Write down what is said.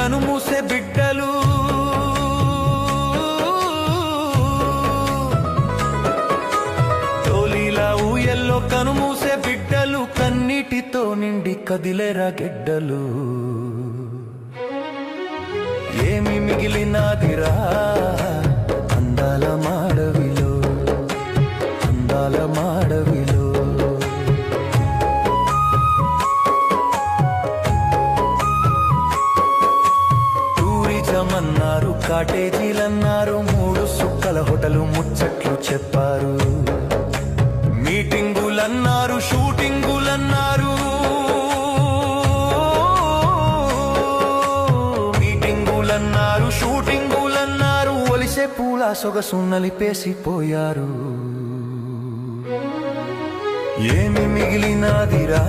కనుమూసే బిడ్డలు తోలీలా ఊయల్లో కనుమూసే బిడ్డలు కన్నీటితో నిండి కదిలేరా గెడ్డలు ఏమి మిగిలినాదిరా అందాల మాడవిలో అందాల మాడవిలో టూరిజమన్నారు కాటేజీలన్నారు 3 సుక్కల హోటలు ముచ్చట్లు చెప్పారు మీటింగులన్నారు షూటింగులన్నారు షూటింగులన్నారు ఒలిసే పూల సొగసు నలిపేసిపోయారు ఏమి మిగిలినాదిరా